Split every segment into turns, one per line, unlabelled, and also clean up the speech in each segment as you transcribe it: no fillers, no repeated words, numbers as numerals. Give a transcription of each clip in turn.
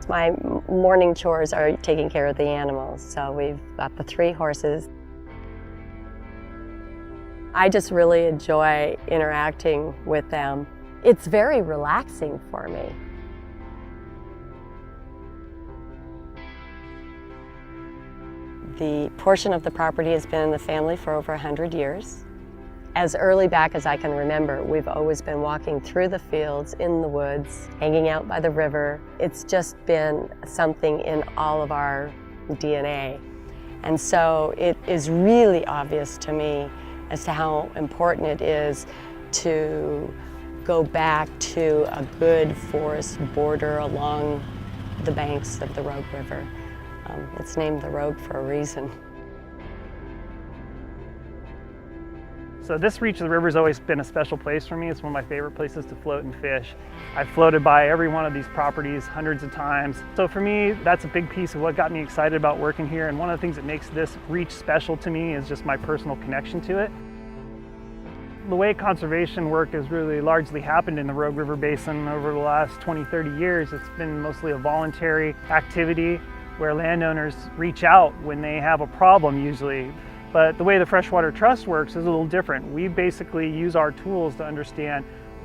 my morning chores are taking care of the animals. So we've got the 3 horses. I just really enjoy interacting with them. It's very relaxing for me. The portion of the property has been in the family for over 100 years. As early back as I can remember, we've always been walking through the fields, in the woods, hanging out by the river. It's just been something in all of our DNA. And so it is really obvious to me as to how important it is to go back to a good forest border along the banks of the Rogue River. It's named the Rogue for a reason.
So this reach of the river has always been a special place for me. It's one of my favorite places to float and fish. I've floated by every one of these properties hundreds of times. So for me, that's a big piece of what got me excited about working here. And one of the things that makes this reach special to me is just my personal connection to it. The way conservation work has really largely happened in the Rogue River Basin over the last 20, 30 years. It's been mostly a voluntary activity where landowners reach out when they have a problem usually. But the way the Freshwater Trust works is a little different. We basically use our tools to understand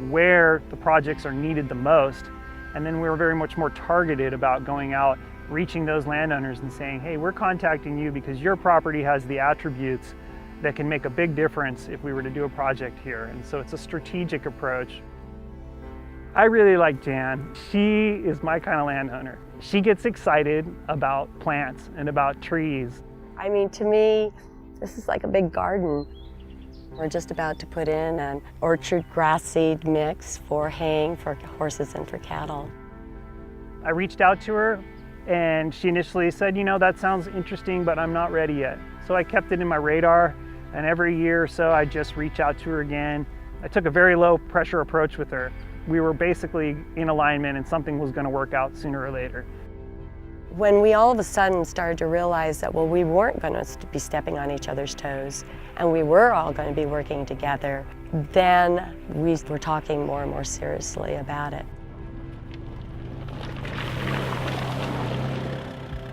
where the projects are needed the most. And then we're very much more targeted about going out, reaching those landowners and saying, hey, we're contacting you because your property has the attributes that can make a big difference if we were to do a project here. And so it's a strategic approach. I really like Jan. She is my kind of landowner. She gets excited about plants and about trees.
I mean, to me, this is like a big garden. We're just about to put in an orchard grass seed mix for haying for horses and for cattle.
I reached out to her and she initially said, you know, that sounds interesting, but I'm not ready yet. So I kept it in my radar, and every year or so I just reach out to her again. I took a very low pressure approach with her. We were basically in alignment and something was going to work out sooner or later.
When we all of a sudden started to realize that, well, we weren't going to be stepping on each other's toes and we were all going to be working together, then we were talking more and more seriously about it.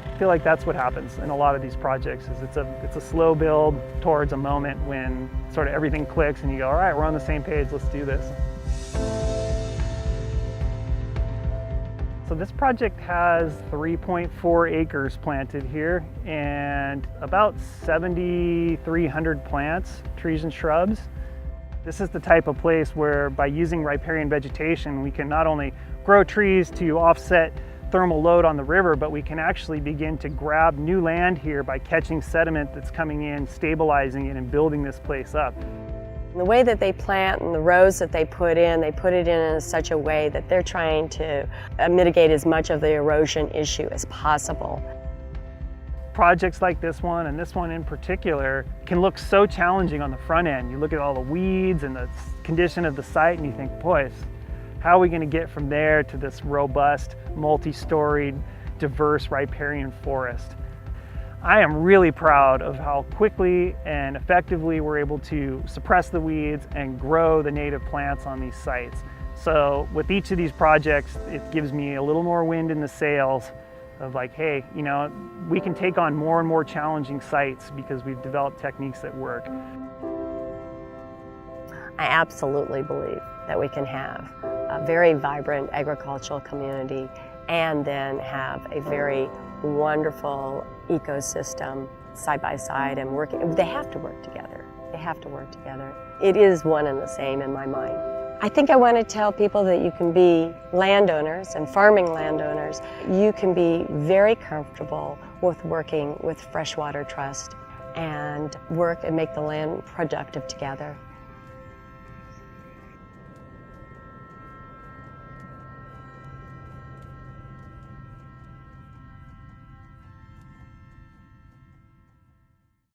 I feel like that's what happens in a lot of these projects. Is it's a slow build towards a moment when sort of everything clicks and you go, all right, we're on the same page, let's do this. So this project has 3.4 acres planted here and about 7,300 plants, trees and shrubs. This is the type of place where by using riparian vegetation, we can not only grow trees to offset thermal load on the river, but we can actually begin to grab new land here by catching sediment that's coming in, stabilizing it and building this place up.
The way that they plant and the rows that they put it in such a way that they're trying to mitigate as much of the erosion issue as possible.
Projects like this one, and this one in particular, can look so challenging on the front end. You look at all the weeds and the condition of the site and you think, boy, how are we going to get from there to this robust, multi-storied, diverse riparian forest? I am really proud of how quickly and effectively we're able to suppress the weeds and grow the native plants on these sites. So with each of these projects, it gives me a little more wind in the sails of like, hey, you know, we can take on more and more challenging sites because we've developed techniques that work.
I absolutely believe that we can have a very vibrant agricultural community and then have a very wonderful ecosystem side by side and working. They have to work together. They have to work together. It is one and the same in my mind. I think I want to tell people that you can be landowners and farming landowners. You can be very comfortable with working with Freshwater Trust and work and make the land productive together.